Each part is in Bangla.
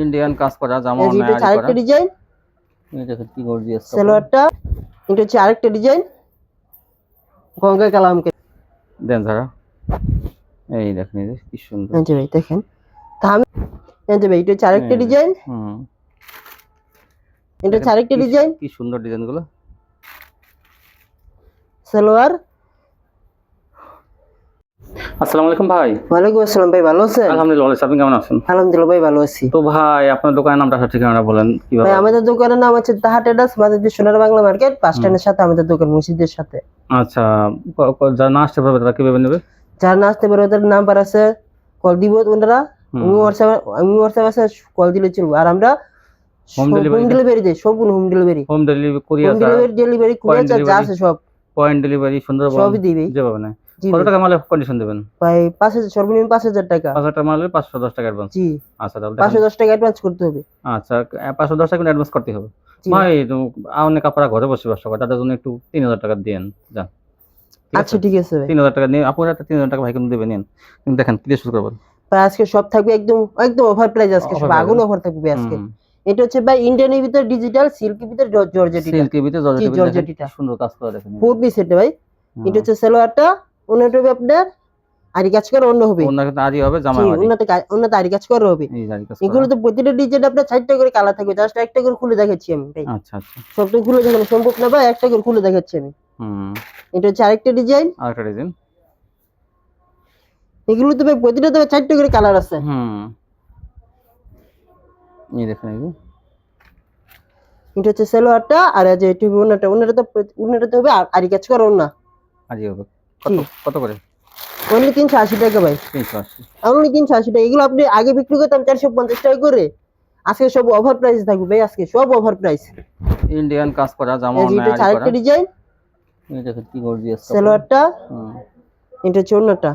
ইন্ডিয়ান কাজ করা জামা এই যে অন্যায় এটা হচ্ছে আরি করা। আরেকটা ডিজাইন। এই দেখেন কি গর্জিয়াস কাপড়। সালোয়ারটা এটা হচ্ছে আরেকটা ডিজাইন গঙ্গা কালামকে দেন যারা এই দেখেন এই যে কি সুন্দর। এই যে ভাই দেখেন তা আমি এই যে ভাই এটা হচ্ছে আরেকটা এই যে, ডিজাইন। হুম এটা হচ্ছে দেখেন আরেকটা কি ডিজাইন কি সুন্দর ডিজাইন গুলো। সালোয়ার। আসসালামু আলাইকুম ভাই। ওয়ালাইকুম আসসালাম ভাই, ভালো আছেন? আলহামদুলিল্লাহ ভালো আছি। আপনি কেমন আছেন? আলহামদুলিল্লাহ ভাই, ভালো আছি। তো ভাই আপনার দোকানের নামটা আসলে ঠিকানাটা বলেন কিভাবে? ভাই আমাদের দোকানের নাম হচ্ছে তাহা ট্রেডার্স, মাঝে সোনার বাংলা মার্কেট, বাস স্ট্যান্ডের সাথে আমাদের দোকান, মসজিদের সাথে। আচ্ছা, যারা না আসতে পারবে তারা কিভাবে নেবে? যারা না আসতে পারে ওদের নাম্বার আছে, কল দিব ওনারা। আমি হোয়াটসঅ্যাপ আছে, কল দিলে চলবে। আর আমরা হোম হোম ডেলিভারি ডেলিভারি দেই, সম্পূর্ণ home delivery. Home delivery courier home delivery, delivery courier যা আছে সব পয়েন্ট ডেলিভারি সুন্দরবন সবই দিই ভাই। যেভাবে না। জি কত ভাই। টাকা মালে কন্ডিশন দেবেন? ভাই 5,000, সর্বনিম্ন 5,000 টাকা। 5,000 টাকা মালে 510 টাকা অ্যাডভান্স। জি, আচ্ছা তাহলে 510 টাকা অ্যাডভান্স করতে হবে। আচ্ছা 510 টাকা অ্যাডভান্স করতে হবে। জি ভাই তো অনেক আপনারা ঘরে বসে ব্যবসা করে তাদের জন্য একটু 3,000 টাকা দেন যান। ঠিক আচ্ছা আছে ঠিক আছে ভাই। 3,000 টাকা নিয়ে আপনারা 3,000 টাকা ভাই কিন্তু দেবেন নিন। কিন্তু দেখেন কি দিয়ে শুরু করবেন? ভাই আজকে সব থাকবে একদম একদম অফার প্রাইস, আজকে সব আগুন অফার থাকবে আজকে। এটা হচ্ছে ভাই ইন্ডিয়ানের ভিতর ডিজিটাল, সিল্কের ভিতর জর্জেটিটা। সিল্কের ভিতরে জি জর্জেট জর্জেটিটা সুন্দর কাজ করা দেখেন। ফুল পিস এটা ভাই। এটা হচ্ছে সালোয়ারটা, ওনাটা হবে আপনার আরি কাজ করা অন্য হবে। ওনার কিন্তু আরি হবে জামা জি, আরি। ওনাতে আরি কাজ করা হবে। এই আরি কাজ এগুলো করা। তো প্রতিটা ডিজাইন আপনার 4টা করে কালার থাকবে, জাস্ট একটা করে খুলে দেখাচ্ছি আমি ভাই। আচ্ছা আচ্ছা। সবটা খুলে দেখানো সম্ভব না ভাই, একটা করে খুলে দেখাচ্ছি আমি। এটা হচ্ছে আরেকটা ডিজাইন। আরেকটা ডিজাইন। এগুলো তো ভাই প্রতিটা তো 4টা করে কালার আছে। এই দেখেন এই যে এটা হচ্ছে সালোয়ারটা, আর এই যে এটা ওনাটা তো হবে আরি কাজ করা ওন্না। আরি হবে। কত কত করে? অনলি 380 টাকা ভাই। 380। অনলি 380 টাকা। এগুলো আপনি আগে বিক্রি করতাম 450 টাকা করে, আজকে সব অফার প্রাইস থাকবে ভাই, আজকে সব অফার প্রাইস। ইন্ডিয়ান কাজ করা জামা এই যে অন্যায় এটা আরি করা। আরেকটা ডিজাইন। এই দেখেন কি গর্জিয়াস কাপড়। সালোয়ারটা এটা হচ্ছে ওন্নাটা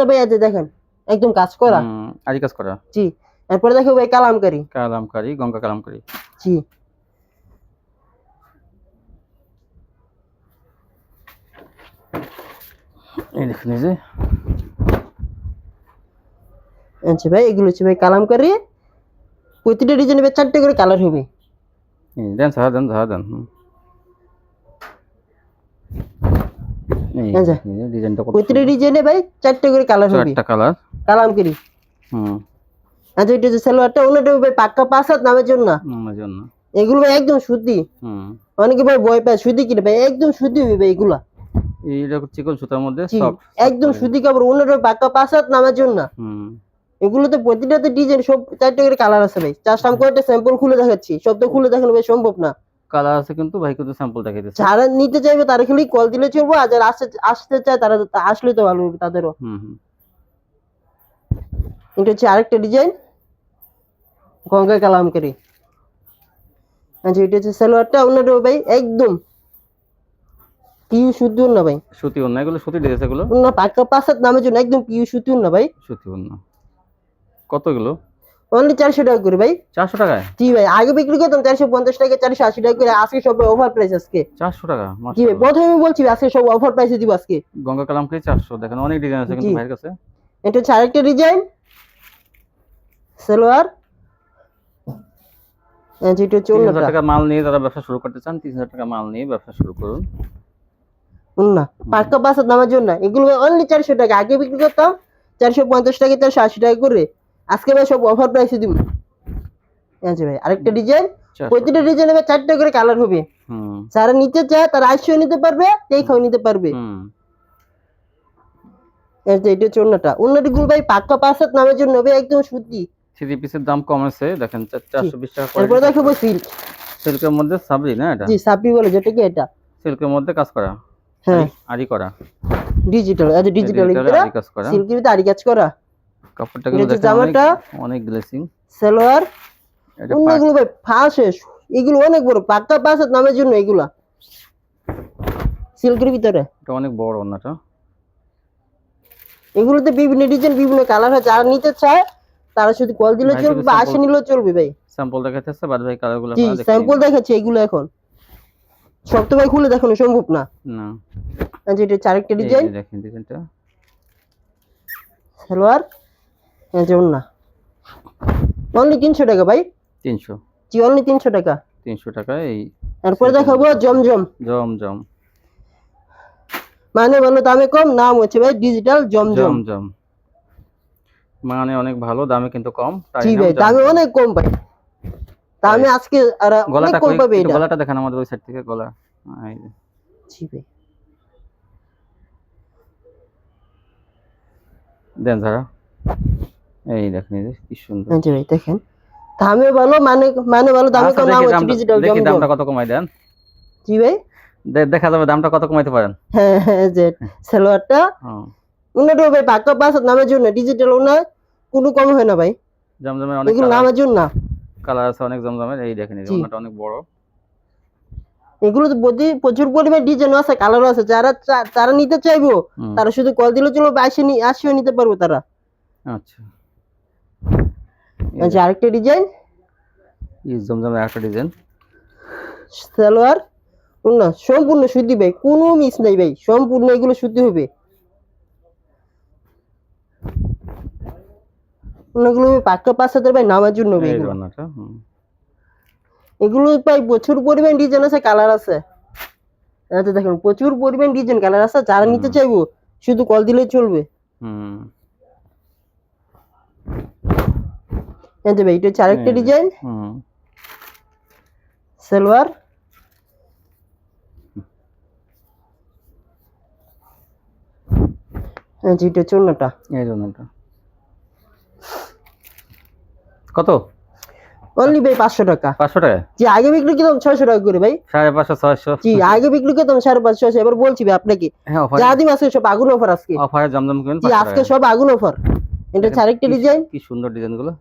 ভাই এই যে দেখেন একদম কাজ করা। আরি কাজ করা। জি। এরপরে দেখো ভাই কালামকারী। কালামকারী গঙ্গা কালামকারী। জি। এই দেখেন এই যে আচ্ছা ভাই, এগুলো হচ্ছে ভাই কালামকারী। প্রতিটা ডিজাইনে 4টা করে কালার হবে। দেন সাহা দেন সাহা দেন। এই আচ্ছা, ডিজাইনটা কত প্রতিটা ডিজাইনে ভাই 4টা করে কালার হবে। 4টা কালার। কালামকারী। আচ্ছা এটা হচ্ছে সালোয়ারটা, ওনাটা ভাই পাক্কা 5 হাত নামের জন্য। জন্য এগুলো ভাই একদম সুতি। অনেকে ভাই ভয় পায় সুতি কিনে, ভাই একদম সুতি হবে ভাই এগুলা। এইটা চিকন সুতার মধ্যে জি, সফট একদম সুতি কাপড়, ওনাটা পাক্কা 5 হাত নামের জন্য। এগুলোতে প্রতিটাতে ডিজাইন সব 4টা করে কালার আছে ভাই। জাস্ট আমি কয়েকটা স্যাম্পল খুলে দেখাচ্ছি, সব তো খুলে দেখানো ভাই সম্ভব না। কালার আছে কিন্তু ভাই কিন্তু স্যাম্পল দেখাই দিচ্ছে। যারা নিতে চাইবে তারা খালি কল দিলে চলবে, আর যারা আসতে চায় তারা আসলে তো ভালো হবে তাদেরও। এটা হচ্ছে আরেকটা ডিজাইন গঙ্গা কালামকারী। আচ্ছা এটা হচ্ছে সালোয়ারটা, ওনাটা ভাই একদম পিউ সুতি না ভাই। সুতি ওন্না, এগুলো সুতি দিয়েছে এগুলো না পাক্কা 5 হাত নামের জন্য একদম পিউ সুতি না ভাই। সুতি ওন্না। কত এগুলো? অনলি 400 টাকা করে ভাই। 400 টাকায়? জি ভাই, আগে বিক্রি করতাম 450 টাকা, 480 টাকা করে, আজকে সব অফার প্রাইস আজকে। 400 টাকা? জি ভাই, প্রথমে বলছি আজকে সব অফার প্রাইসে দিব আজকে। গঙ্গা কালামকারী 400। দেখেন অনেক ডিজাইন আছে কিন্তু ভাইয়ের কাছে। এটা হচ্ছে আরেকটা ডিজাইন সালোয়ার। যেটা হচ্ছে 3,000 টাকা মাল নিয়ে যারা ব্যবসা শুরু করতে চান 3,000 টাকা মাল নিয়ে ব্যবসা শুরু করুন। না পাক্কা 5 হাত নামের জন্য এগুলো অনলি 400 টাকা। আগে বিক্রি করতাম 450 টাকা, 480 টাকা করে, আজকে ভাই সব অফার প্রাইসে দিব। আচ্ছা ভাই আরেকটা ডিজাইন, প্রতিটা ডিজাইনে 4টা করে কালার হবে। যারা নিতে চায় তারা আইসিও নিতে পারবে, দেখেও নিতে পারবে। এটা হচ্ছে ওন্নাটা গুলো ভাই পাক্কা 5 হাত নামের জন্য হবে, একদম সুতি। 3 পিসের দাম কমেছে দেখেন 420 টাকা করে। এরপর দেখাবো সিল্ক। সিল্কের মধ্যে সাবরি না এটা? জি সাবরি বলে যেটা কি এটা। সিল্কের মধ্যে কাজ করা। হ্যাঁ আরি করা। ডিজিটাল, আচ্ছা ডিজিটাল আরি কাজ করা। সিল্কের ভিতরে আরি কাজ করা। কাপড়টা কিন্তু দেখেন জামাটা অনেক গ্লেসিং। সালোয়ার। এটা ওন্নাগুলো ভাই ফাঁসে, এগুলো অনেক বড়, পাক্কা 5 হাত নামের জন্য এগুলা সিল্কের ভিতরে। এটা অনেক বড় ওন্নাটা। এগুলোতে বিভিন্ন ডিজাইন বিভিন্ন কালার হয়, যারা নিতে চায় তারা শুধু কল দিলে চলবে বা আসে নিলেও চলবে ভাই। স্যাম্পল দেখাচ্ছে বাদ ভাই কালারগুলো জি স্যাম্পল দেখাচ্ছি এগুলো, এখন সব তো ভাই খুলে দেখানো সম্ভব না। আচ্ছা এটা আরেকটা ডিজাইন। দেখেন ডিজাইনটা সালোয়ার এই যে ওন্না। অনলি 300 টাকা ভাই। 300 জি অনলি 300 টাকা। 300 টাকায় এই এরপরে দেখাবো জমজম। জমজম। মানে ভালো দামে কম, নাম হচ্ছে ভাই ডিজিটাল জমজম। জমজম মানে অনেক ভালো, দামে কিন্তু কম, তাই জি নাম ভাই দামে জমজম। অনেক কম ভাই, দামে আজকে আর অনেক গলাটা কম পাবে একটু এটা। গলাটা দেখান আমাদের ওই সাইড থেকে গলা। এই যে। জি ভাই দেন যারা, এই দেখেন এই যে কি সুন্দর। জি ভাই দেখেন দামে ভালো, মানে ভালো দামে আচ্ছা কম, নাম হচ্ছে ডিজিটাল দেখি জমজম। দামটা কত কমাই দেন। জি ভাই দেখা যাবে দামটা কত কমাইতে পারেন। হ্যাঁ হ্যাঁ যে সালোয়ারটা হুম। উন্নত ভাই পাক্কা 5 নামের জন্য, ডিজিটাল ওনা কোনো কম হয় না ভাই, জমজমের অনেক এগুলো কালার, নামের জন্য না। কালার আছে অনেক জমজমের। এই দেখেন এই যে জি ওনাটা অনেক বড়। এগুলো তো প্রচুর পরিমাণ ডিজাইন আছে, কালারও আছে, যারা যারা নিতে চাইবো হুম। তারা শুধু কল দিলে চলো, আসিও নিতে পারবো তারা। আচ্ছা আচ্ছা আরেকটা ডিজাইন এই জমজমের একটা ডিজাইন। সালোয়ার না সম্পূর্ণ সুতি ভাই, কোনো মিস নাই ভাই, সম্পূর্ণ এগুলো সুতি হবে। এগুলো পাক্কা 5,000 ভাই নামার জন্য হবে এই এগুলো। ওনাটা। হুম। এগুলো ভাই প্রচুর পরিমাণ ডিজাইন আছে, কালার আছে। আচ্ছা দেখুন প্রচুর পরিমাণ ডিজাইন কালার আছে, যারা নিতে চাইবো শুধু কল দিলেই চলবে। হুম। আচ্ছা ভাই এটা হচ্ছে আরেকটা ডিজাইন হুম। সালোয়ার। আচ্ছা এটা হচ্ছে ওন্নাটা। এই ওনাটা কত? অনলি ভাই 500 টাকা। 500 টাকা? জি আগে বিক্রি করতাম 600 টাকা করে ভাই। 550 600। জি আগে বিক্রি করতাম 550, এবার বলছি ভাই আপনাকে হ্যাঁ অফার, যা দিন আজকে সব আগুন অফার আজকে। অফারে জমজম কিনেন জি 500 আজকে টাকা। সব আগুন অফার। এটা হচ্ছে আরেকটা ডিজাইন কি সুন্দর ডিজাইনগুলো।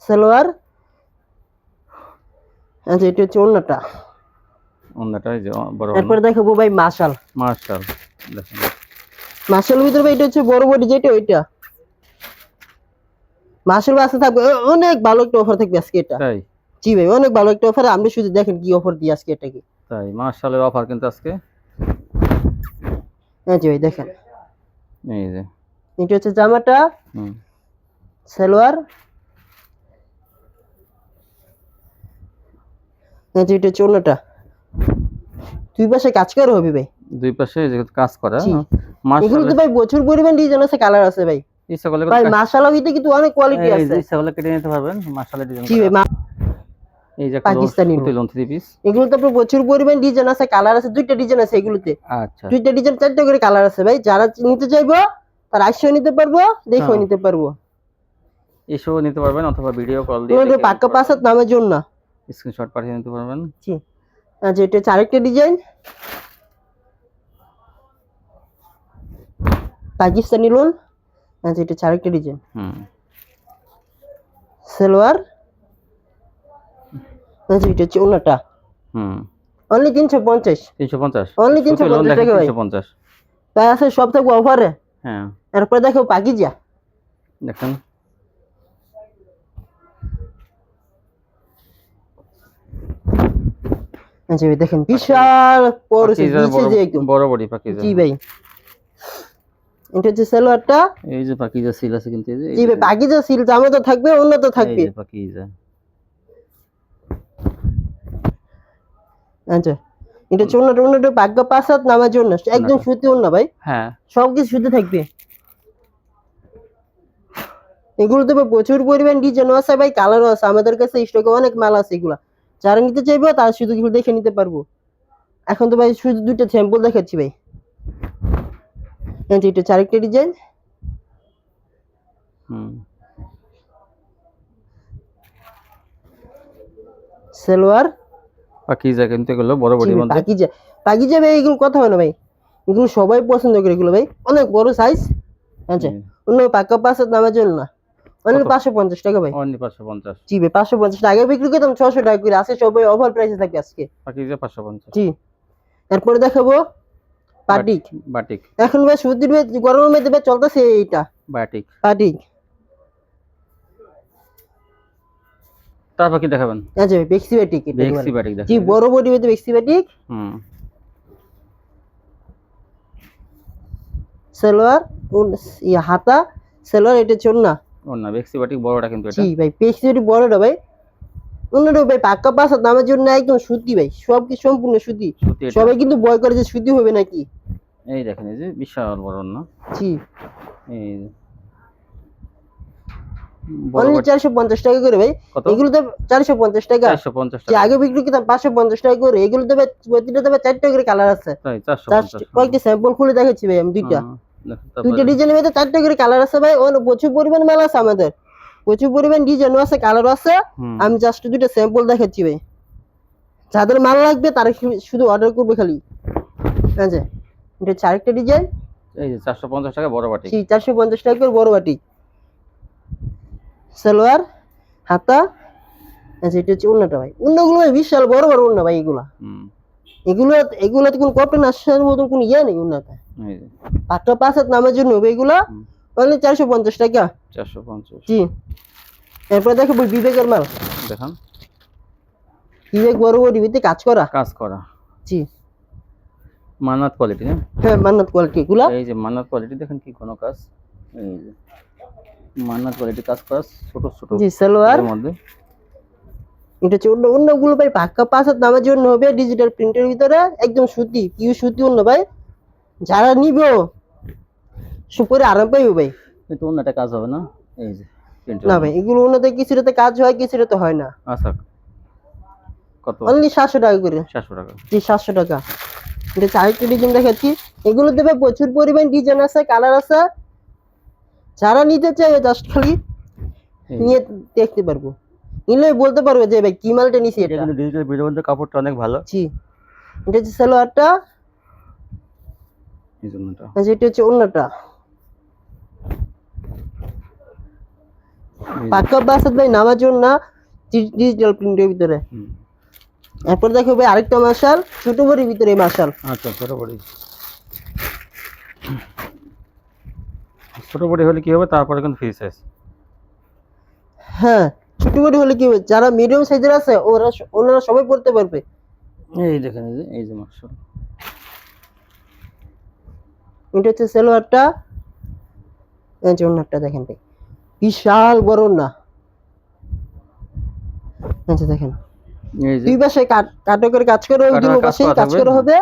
সালোয়ার। আচ্ছা এটা হচ্ছে ওন্নাটা। ওন্নাটা এই যে বড় এরপর দেখাবো ভাই মাশাল। মাশাল দেখেন। মাশালের ভিতরে ভাই এটা হচ্ছে বড় বডি যেটা ওইটা। মাশাল আছে থাকবে অনেক ভালো একটা অফার থাকবে আজকে এটা। তাই? জি ভাই অনেক ভালো একটা অফার, আপনি শুধু দেখেন কি অফার দিই আজকে এটাকে। তাই মাশালের অফার কিন্তু আজকে। হ্যাঁ জি ভাই দেখেন এই যে এটা হচ্ছে জামাটা, হুম। সালোয়ার। হ্যাঁ জি এটা হচ্ছে ওন্নাটা। দুই পাশে কাজ করা হবে ভাই, দুই পাশে যে কাজ করা। জি। এগুলো মাশাল তো ভাই প্রচুর পরিমাণ ডিজাইন আছে, কালার আছে ভাই। ইচ্ছা করলে ভাই মাশাআল্লাহ ভিতরে কিন্তু অনেক কোয়ালিটি এই আছে। যে ইচ্ছা করলে কেটে নিতে পারবেন মাশালের ডিজাইন জি করা। ভাই এই যে পাকিস্তানি সুতি লোন 3 পিস। এগুলো তো আপনার প্রচুর পরিমাণ ডিজাইন আছে, কালার আছে, দুইটা ডিজাইন আছে এগুলোতে। আচ্ছা দুইটা ডিজাইন 4টা করে কালার আছে ভাই, যারা নিতে চাইবো তারা আসেও নিতে পারবো, দেখেও নিতে পারবো। এসেও নিতে পারবেন অথবা ভিডিও কল দিয়ে তোমাদের পাক্কা 5 নামের জন্য। স্ক্রিনশট পাঠিয়ে নিতে পারবেন। জি আচ্ছা এটা হচ্ছে আরেকটা ডিজাইন পাকিস্তানি লোন। আচ্ছা এটা হচ্ছে আরেকটা ডিজাইন হুম। সালোয়ার। আচ্ছা এটা হচ্ছে ওন্নাটা। হুম। অনলি 350। 350 অনলি 350 টাকা ভাই। 350। তাই আছে সব থাকবে অফারে। হ্যাঁ এরপরে দেখো পাকিজা দেখেন। আচ্ছা ভাই দেখেন বিশাল বড় নিচে যে একদম বড় বডি পাকিজা। জি ভাই এটা হচ্ছে সালোয়ারটা। এই যে পাকিজা সিল আছে কিন্তু এই যে। জি ভাই পাকিজা সিল জামা তো থাকবে, অন্য তো থাকবে। এই যে পাকিজা। আচ্ছা এটা হচ্ছে অন্যটা ভাগ্য 5 নামার জন্য একদম সুতি অন্য ভাই। হ্যাঁ সবকিছু সুতি থাকবে। এগুলো তো প্রচুর পরিমাণ ডিজাইন আছে ভাই, কালারও আছে, আমাদের কাছে স্টকে অনেক মাল আছে। এগুলা যারা নিতে চাইবে তারা শুধু এগুলো দেখে নিতে পারবো। এখন তো ভাই শুধু দুইটা স্যাম্পল দেখাচ্ছি ভাই। এটা হচ্ছে আরেকটা ডিজাইন হুম। সালোয়ার। পাকিজা কিন্তু এগুলো বড় বডির মধ্যে। পাকিজা ভাই এগুলো কথা হয় না ভাই, এগুলো সবাই পছন্দ করে এগুলো ভাই, অনেক বড় সাইজ। আচ্ছা অন্য পাক্কা 5 নামার জন্য না, অনলি 550 টাকা ভাই। অনলি 550। জি ভাই 550 টাকা, আগে বিক্রি করতাম 600 টাকা করে, আছে সবাই অফার প্রাইসে থাকবে আজকে। পাকিজা 550। জি এরপরে দেখাবো বাটিক। বাটিক এখন ভাই সুতির গরমের মধ্যে ভাই চলতেছে এইটা বাটিক। বাটিক। তারপর কি দেখাবেন? আচ্ছা ভাই বেক্সি বাটিক, বেক্সি বাটিক দেখাবেন। জি বড় বডি মধ্যে বেক্সি বাটিক। হুম। সালোয়ার হাতা সালোয়ার এটা চোন্না। ওড়না বেক্সি বাটিক বড়টা কিন্তু এটা জি ভাই পেক্সি বাটিক বড়টা ভাই অন্যটা ভাই পাক্কা 5 নামের জন্য একদম সুতি ভাই সব কি সম্পূর্ণ সুতি সুতি এটা। সবাই কিন্তু ভয় করে যে সুতি হবে নাকি এই দেখেন এই যে বিশাল বড় ওড়না। জি এই যে বড় অনলি বাটি 450 টাকা করে ভাই কত? এগুলো তো 450 টাকা 450 যে টাকা। আগে বিক্রি করতাম 550 টাকা করে এগুলো তো ভাই প্রতিটা তো ভাই 4টা করে কালার আছে তাই 450 কয়েকটা স্যাম্পল খুলে দেখাচ্ছি ভাই আমি দুইটা দেখেন দুইটা তারপরে ডিজাইনের মধ্যে 4টা করে কালার আছে ভাই প্রচুর পরিমাণ মাল আছে আমাদের প্রচুর পরিমাণ ডিজাইনও আছে কালারও আছে হুম। আমি জাস্ট দুইটা স্যাম্পল দেখাচ্ছি ভাই যাদের মাল লাগবে তারা শুধু অর্ডার করবে খালি আচ্ছা এটা হচ্ছে আরেকটা ডিজাইন এই যে 450 টাকা বড় বাটি। 450 টাকা করে বড় বাটি সালোয়ার হাতা আচ্ছা এটা হচ্ছে ওন্নাটা ভাই ওন্নাগুলো ভাই বিশাল বড় বড় ওন্না ভাই এগুলা হুম। এগুলাতে কোনো কটন আসার মতো কোনো ইয়ে নেই ওন্নাতে এই যে পাঁচটা পাঁচ হাত নামের জন্য হবে এগুলা হুম। অনলি 450 টাকা 450 জি এরপর দেখো বিবেকের মাল দেখেন বিবেক বড় বড় ডিবিতে কাজ করা কাজ করা জি মান্নাত কোয়ালিটি না। হ্যাঁ মান্নাত কোয়ালিটি এগুলা এই যে মান্নাত কোয়ালিটি দেখেন কি কোনো কাজ। এই যে মান্নাত কোয়ালিটি কাজ করা ছোট ছোট জি সালোয়ার এর মধ্যে। এটা হচ্ছে অন্যগুলো ভাই পাক্কা পাঁচ হাত নামের জন্য হবে ডিজিটাল প্রিন্টের ভিতরে একদম সুতি পিউ সুতি অন্য ভাই যারা নিবে সুপরে আরাম পাইবে ভাই কিন্তু অন্যটা কাজ হবে না। এই যে প্রিন্টার না ভাই এগুলো অন্যতে কিছুটাতে কাজ হয় কিছুটাতে হয় না আচ্ছা কত? অনলি 700 টাকা করে 700 টাকা। জি 700 টাকা এটা হচ্ছে আরেকটা ডিজাইন দেখাচ্ছি এগুলো দেবে প্রচুর পরিমাণ ডিজাইন আছে কালার আছে যারা নিতে চায় জাস্ট খালি এই নিয়ে দেখতে পারবো নিলে বলতে পারবে যে ভাই কি মালটা নিছি এটা এটা কিন্তু ডিজিটাল ভিডিওর মধ্যে কাপড়টা অনেক ভালো। জি এটা হচ্ছে সালোয়ারটা এই জন্যটা আর যেটা হচ্ছে অন্যটা পাক্কা বাসাত ভাই নামার জন্য ডিজিটাল প্রিন্টের ভিতরে হুম। এরপর দেখো ভাই আরেকটা মাশাল ছোট বড়ির ভিতরে মাশাল আচ্ছা ছোট বড়ি হলে কি হবে তারপরে কিন্তু ফ্রি সাইজ। হ্যাঁ ছোট বড়ি হলে কি হবে যারা মিডিয়াম সাইজের আছে ওনারা সবাই পড়তে পারবে এই দেখেন এই যে মাশাআল্লাহ এটা হচ্ছে সালোয়ারটা এই যে ওন্নাটা দেখেন ভাই বিশাল বড় না আচ্ছা দেখেন এই যে দুই পাশে কাটো করে কাজ করে হবে দুই পাশে কাজ করা হবে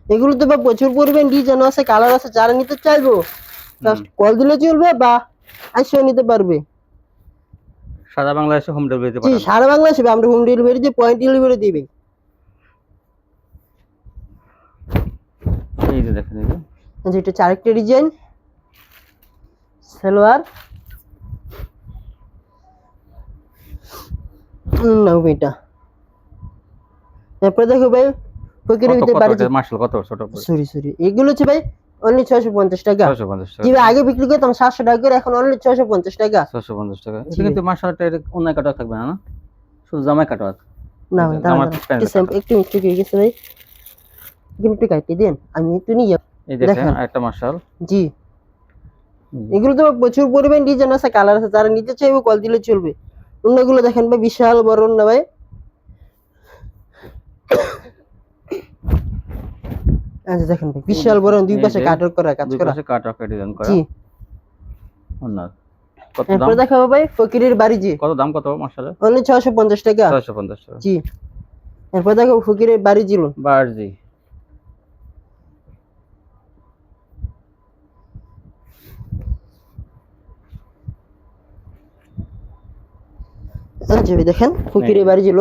এগুলো তো বা প্রচুর পরিমাণ ডিজাইন আছে কালার আছে যারা নিতে চাইবো জাস্ট কল দিলে চলবে বা আইসা নিতে পারবে সারা বাংলাদেশে হোম ডেলিভারিতে জি পাঠাবো। সারা বাংলাদেশে আমরা হোম ডেলিভারি দিয়ে পয়েন্ট ডেলিভারি দিবে এই যে দেখেন এই যে আচ্ছা এটা চারটা ডিজাইন সালোয়ার না এটা তারপরে দেখো ভাই ফকিরের ভিতরে বাড়ি মাশাআল্লাহ কত ছোট বড়ি? সরি এগুলো হচ্ছে ভাই অনলি 650 টাকা 650 টাকা। জি ভাই আগে বিক্রি করতাম 700 টাকা করে এখন অনলি 650 টাকা 650 টাকা। জি এটা কিন্তু মাশাআল্লাহ এটা অন্য কাটা থাকবে না শুধু জামাই কাটা আছে। না ভাই জামার দাঁড়ান, প্যান্ট একটু মিস্টেক হয়ে গেছে ভাই একটু কাটতে দেন আমি একটু নিয়ে এই দেখেন দেখেন। আরেকটা মাশাআল। জি এগুলো তো প্রচুর পরিমাণ ডিজাইন আছে কালার আছে যারা নিতে চাইবে কল দিলে চলবে অন্যগুলো দেখেন ভাই বিশাল বড় না ভাই আচ্ছা দেখেন ভাই বিশাল বড় দুই পাশে কাটার করা কাজ দুই করা পাশে কাট ওয়ার্ক ডিজাইন করা। জি অন্য কত দাম? এরপর দেখাবো ভাই ফকিরের বাড়ি জি কত দাম কত মাশাআল্লাহ? অনলি 650 টাকা 650 টাকা। জি এরপর দেখো ফকিরের বাড়ি জি বারজি আচ্ছা ভাই দেখেন ফকিরের বাড়ি জি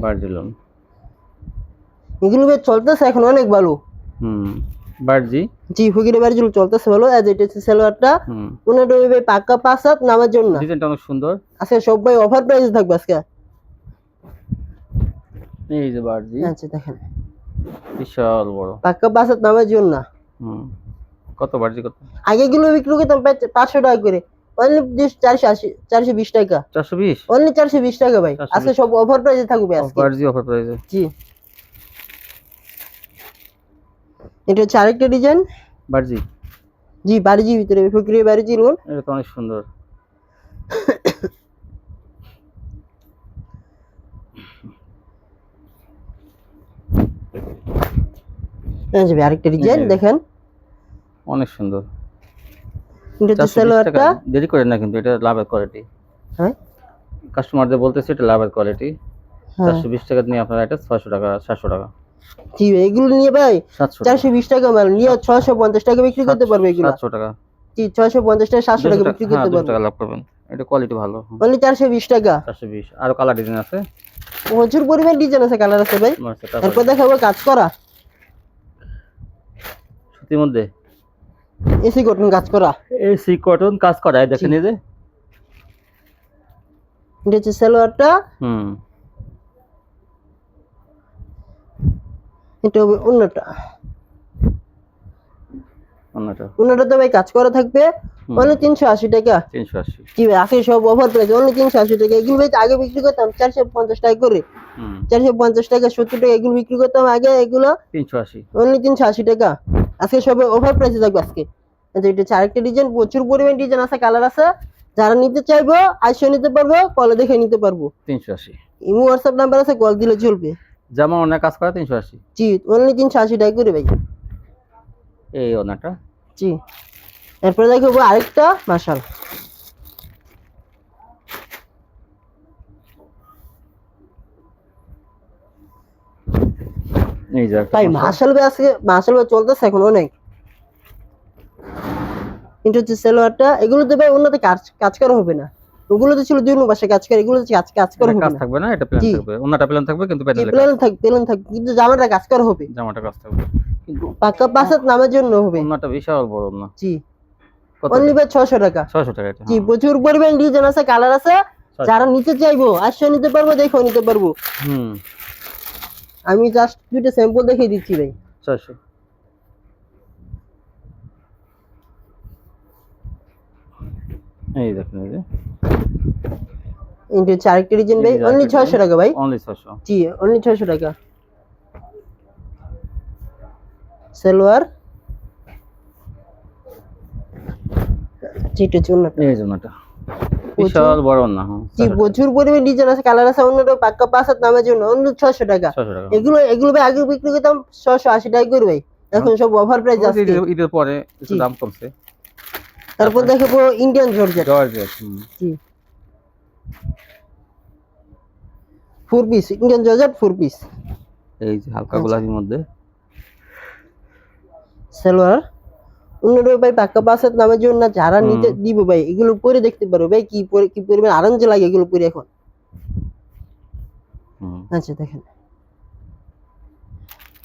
বারজি লোন। এগুলো ভাই চলতেছে এখন অনেক ভালো হুম বারজি। জি ফকিরের বাড়ি জি চলতেছে ভালো আজ এটা হচ্ছে সালোয়ারটা হুম ওনাটা ভাই পাক্কা 5 হাত নামার জন্য ডিজাইনটা অনেক সুন্দর। আজকে সব ভাই অফার প্রাইসে থাকবে আজকে এই যে বারজি আচ্ছা দেখেন বিশাল বড়। পাক্কা 5 হাত নামার জন্য হুম কত বারজি কত? আগে গুলো বিক্রি করতাম 500 টাকা করে অনলি 420 টাকা 420 অনলি 420 টাকা ভাই 420 আজকে সব অফার প্রাইসে থাকবে আজকে বারজি অফার প্রাইসে। জি এটা হচ্ছে আরেকটা ডিজাইন বারজি জি বাড়িজি ভিতরে ফকিরের বাড়িজি লোন এটা তো অনেক সুন্দর। আচ্ছা ভাই আরেকটা ডিজাইন এই যে। দেখেন অনেক সুন্দর। এটা হচ্ছে 420 টাকা সালোয়ারটা। দেরি করেন না, কিন্তু এটা লাভের কোয়ালিটি। হ্যাঁ কাস্টমারদের বলতেছি এটা লাভের কোয়ালিটি। হ্যাঁ 420 টাকা নিয়ে আপনার এটা 600 টাকা 700 টাকা জি ভাই, এগুলো নিয়ে ভাই 700 টাকা 420 টাকা মাল নিয়ে 650 টাকা বিক্রি করতে পারবে এগুলো। 700 টাকা জি 650 টাকা 700 টাকা বিক্রি হ্যাঁ করতে 200 পারবে টাকা লাভ করবেন। এটা কোয়ালিটি ভালো। অনলি 420 টাকা। 420 আরো কালার ডিজাইন আছে। প্রচুর পরিমাণ ডিজাইন আছে, কালার আছে ভাই। তারপর দেখাবো কাজ করা সুতির মধ্যে এসি কটন কাজ করা। এসি কটন কাজ করা, এই দেখেন এই যে। এটা হচ্ছে সালোয়ারটা, হুম এটা হবে অন্যটা। অন্যটা অন্যটা তো ভাই কাজ করা থাকবে অনলি 380 টাকা। 380। জি ভাই আজকে সব অফার প্রাইস অনলি 380 টাকা। এগুলো ভাই আগে বিক্রি করতাম 450 টাকা করে, 450 টাকা 70 টাকা এগুলো বিক্রি করতাম আগে, এগুলো 380 অনলি 380 টাকা। আজকে সব অফার প্রাইসে থাকবে আজকে। আচ্ছা এটা হচ্ছে আরেকটা ডিজাইন, প্রচুর পরিমাণ ডিজাইন আছে, কালার আছে। যারা নিতে চাইবো আইসা নিতে পারবো, কলে দেখে নিতে পারবো। 380 ইমো হোয়াটসঅ্যাপ নাম্বার আছে, কল দিলে চলবে। জামা অনেক কাজ করা 380। জি অনলি 380 টাকা করে ভাই। এই ওনাটা জি এরপরে দেখবো আরেকটা মাশাল। এই যে একটা ভাই মশলা। মাশাল ভাই আজকে মাশাল ভাই চলতেছে এখন অনেক। এটা হচ্ছে সালোয়ারটা, এগুলোতে ভাই অন্যতে কাজ কাজ করা হবে না। ওগুলোতে ছিল দুই পাশে কাজ করে, এগুলোতে কাজ কাজ করা এটা হবে কাজ না। থাকবে না, এটা প্লেন জি। থাকবে। ওনাটা প্লেন থাকবে কিন্তু জি প্যানেলে প্লেন থাকবে, প্লেন থাকবে কিন্তু জামাটা কাজ করা হবে। জামাটা কাজ থাকবে কিন্তু পাকা পাঁচাত নামের জন্য হবে। ওনাটা বিশাল বড় না। জি কত? অনলি ভাই 600 টাকা। 600 টাকা এটা। জি প্রচুর পরিমাণ ডিজাইন আছে, কালার আছে। যারা নিতে চাইবো আসলে নিতে পারবো, দেখো নিতে পারবো। হুম আমি জাস্ট দুইটা স্যাম্পল দেখিয়ে দিচ্ছি ভাই। 600। এই দেখেন এই যে এটা হচ্ছে আরেকটা ডিজাইন ভাই, এই যে অনলি আরেকটা 600 টাকা ভাই। অনলি 600। জি অনলি 600 টাকা। সালোয়ার যেটা চুন্নাটা এই জন্যটা বিশাল বড় না। জি প্রচুর পরিমাণ ডিজাইন আছে, কালার আছে। অন্যটা পাক্কা পাঁচাত নামের জন্য অনলি 600 টাকা। 600 টাকা। এগুলো এগুলো ভাই আগে বিক্রি করতাম 680 টাকা করে ভাই, এখন সব অফার প্রাইস আছে। ঈদের পরে একটু জি। দাম কমছে। তারপর দেখাবো ইন্ডিয়ান জর্জেট। জর্জেট জি 4 পিস ইন্ডিয়ান জর্জেট 4 পিস। এই যে হালকা গোলাপির মধ্যে সালোয়ার অন্যটা ভাই পাক্কা পাঁচাত নামের জন্য যারা নিতে দিব ভাই এগুলো পরে দেখতে পারো ভাই, কি পরে কি পরিমাণ আরাম যে লাগে এগুলো পরে এখন। আচ্ছা দেখেন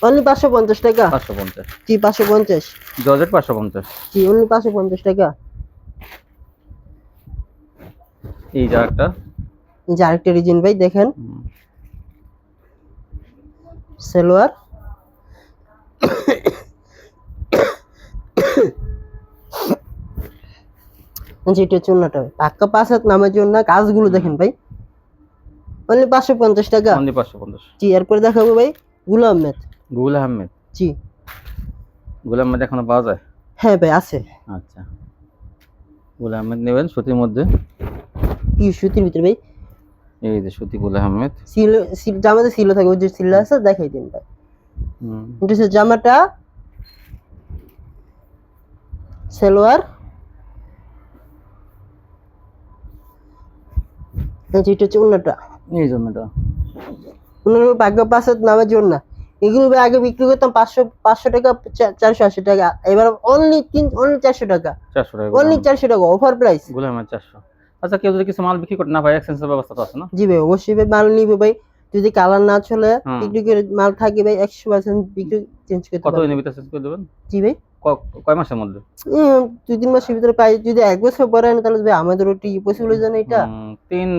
অনলি 550 টাকা। 550। জি 550। জর্জেট 550। জি অনলি 550 টাকা। এই যে একটা এই যে আরেকটা ডিজাইন ভাই দেখেন, সালোয়ার যেটা চুন্নাটা ভাই পাক্কা পাঁচাত নামের জন্য, কাজগুলো দেখেন ভাই অনলি 550 টাকা। অনলি 550। জি এরপরে দেখাবো ভাই গুল আহমেদ। গুল আহমেদ। জি গুল আহমেদ এখনো পাওয়া যায়? হ্যাঁ ভাই আছে। আচ্ছা গুল আহমেদ নেবেন সুতির মধ্যে। কি সুতির ভিতরে ভাই? এই যে সুতি গুল আহমেদ। সিল সিল জামাতে সিল থাকে, ওই যে সিল আছে দেখাই দিন ভাই। এটা হচ্ছে জামাটা, সালোয়ার যেটা হচ্ছে অন্যটা। এই জন্যটা অন্য পাক্কা পাঁচাত নামের জন্য এগুলো ভাই আগে বিক্রি করতাম 500 টাকা 480 টাকা, এবার অনলি 400 টাকা। 400 টাকা অনলি 400 টাকা অফার প্রাইস। গুল আহমেদ 400। আচ্ছা কেউ যদি কিছু মাল বিক্রি করতে না পারে এক্সচেঞ্জের ব্যবস্থা তো আছে না? জি ভাই অবশ্যই ভাই মাল নিবে ভাই, যদি কালার না চলে বিক্রি করে মাল থাকে ভাই 100% বিক্রি চেঞ্জ করতে কত পারবেন। এনে ভিতরে চেঞ্জ করে দেবেন? জি ভাই কয় মাসের মধ্যে? 2-3 মাসের ভিতরে পাই, যদি 1 বছর পরে আনে তাহলে ভাই আমাদের ওটি পসিবল হয়ে যায় না এটা।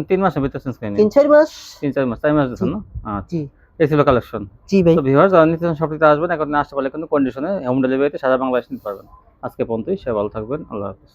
3 মাসের ভিতরে চেঞ্জ করে নিন। 3-4 মাস। 3-4 মাস 4 মাস দিচ্ছেন না? আচ্ছা জি এই ছিল কালেকশন। জি ভাই তো ভিউয়ার্স যারা নিতে চান সবটিতে আসবেন, এখন আসতে পারলে কিন্তু কন্ডিশনে হোম ডেলিভারিতে সারা বাংলাদেশ নিতে পারবেন। আজকে পর্যন্তই, সে ভালো থাকবেন, আল্লাহ হাফেজ।